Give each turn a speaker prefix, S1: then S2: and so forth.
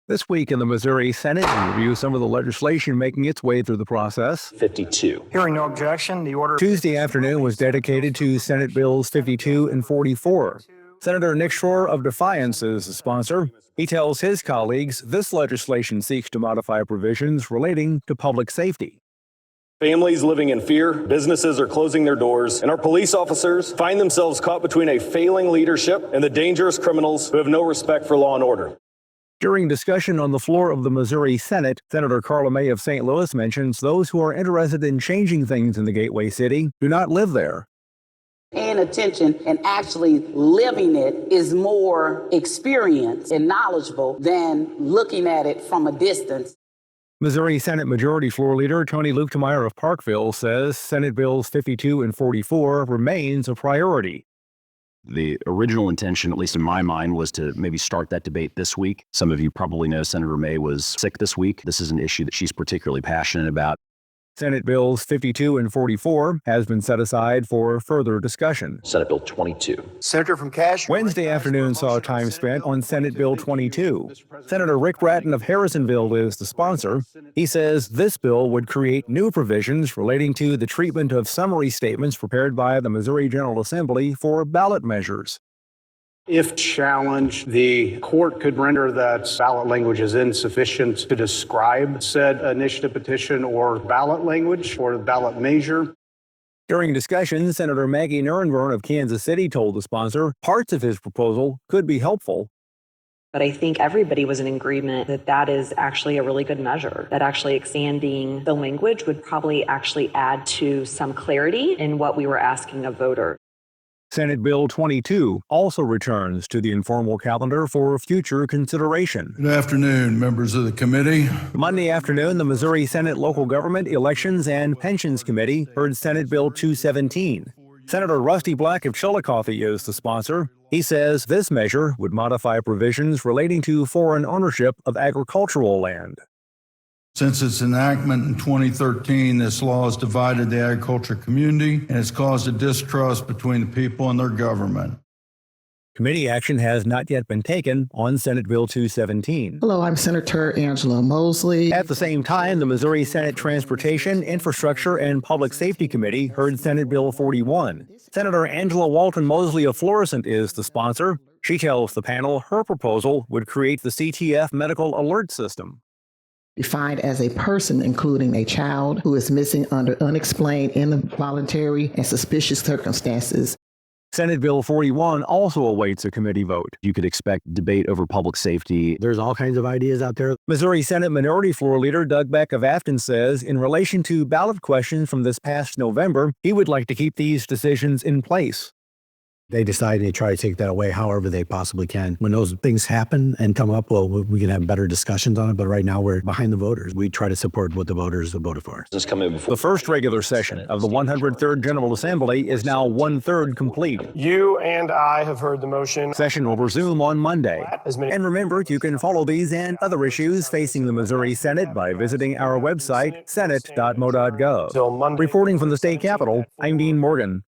S1: This week in the Missouri Senate, we review some of the legislation making its way through the process.
S2: 52.
S3: Hearing no objection, the order.
S1: Tuesday afternoon was dedicated to Senate Bills 52 and 44. Senator Nick Schroer of R-Defiance is the sponsor. He tells his colleagues this legislation seeks to modify provisions relating to public safety.
S2: Families living in fear, businesses are closing their doors, and our police officers find themselves caught between a failing leadership and the dangerous criminals who have no respect for law and order.
S1: During discussion on the floor of the Missouri Senate, Senator Karla May of St. Louis mentions those who are interested in changing things in the Gateway City do not live there.
S4: Paying attention and actually living it is more experienced and knowledgeable than looking at it from a distance.
S1: Missouri Senate Majority Floor Leader Tony Luetkemeyer of Parkville says Senate Bills 52 and 44 remains a priority.
S5: The original intention, at least in my mind, was to maybe start that debate this week. Some of you probably know Senator May was sick this week. This is an issue that she's particularly passionate about.
S1: Senate Bills 52 and 44 has been set aside for further discussion.
S2: Senate Bill 22.
S3: Senator from Cache.
S1: Wednesday afternoon saw time spent on Senate Bill 22. Senator Brattin of Harrisonville is the sponsor. He says this bill would create new provisions relating to the treatment of summary statements prepared by the Missouri General Assembly for ballot measures.
S6: If challenged, the court could render that ballot language is insufficient to describe said initiative petition or ballot language or ballot measure.
S1: During discussion, Senator Maggie Nurrenbern of Kansas City told the sponsor parts of his proposal could be helpful.
S7: But I think everybody was in agreement that that is actually a really good measure, that actually expanding the language would probably actually add to some clarity in what we were asking of voters.
S1: Senate Bill 22 also returns to the informal calendar for future consideration.
S8: Good afternoon, members of the committee.
S1: Monday afternoon, the Missouri Senate Local Government Elections and Pensions Committee heard Senate Bill 217. Senator Rusty Black of Chillicothe is the sponsor. He says this measure would modify provisions relating to foreign ownership of agricultural land.
S8: Since its enactment in 2013, this law has divided the agriculture community and has caused a distrust between the people and their government.
S1: Committee action has not yet been taken on Senate Bill 217.
S9: Hello, I'm Senator Angela Mosley.
S1: At the same time, the Missouri Senate Transportation, Infrastructure, and Public Safety Committee heard Senate Bill 41. Senator Angela Walton Mosley of Florissant is the sponsor. She tells the panel her proposal would create the CTF Medical Alert System.
S9: Defined as a person, including a child who is missing under unexplained, involuntary, and suspicious circumstances.
S1: Senate Bill 41 also awaits a committee vote.
S5: You could expect debate over public safety.
S1: There's all kinds of ideas out there. Missouri Senate Minority Floor Leader Doug Beck of Afton says in relation to ballot questions from this past November, he would like to keep these decisions in place.
S10: They decide they try to take that away however they possibly can. When those things happen and come up, well, we can have better discussions on it. But right now, we're behind the voters. We try to support what the voters have voted for.
S2: This coming before
S1: the first regular session of the 103rd General Assembly is now 1/3 complete.
S3: You and I have heard the motion.
S1: Session will resume on Monday. And remember, you can follow these and other issues facing the Missouri Senate by visiting our website, senate.mo.gov. Reporting from the state capitol, I'm Dean Morgan.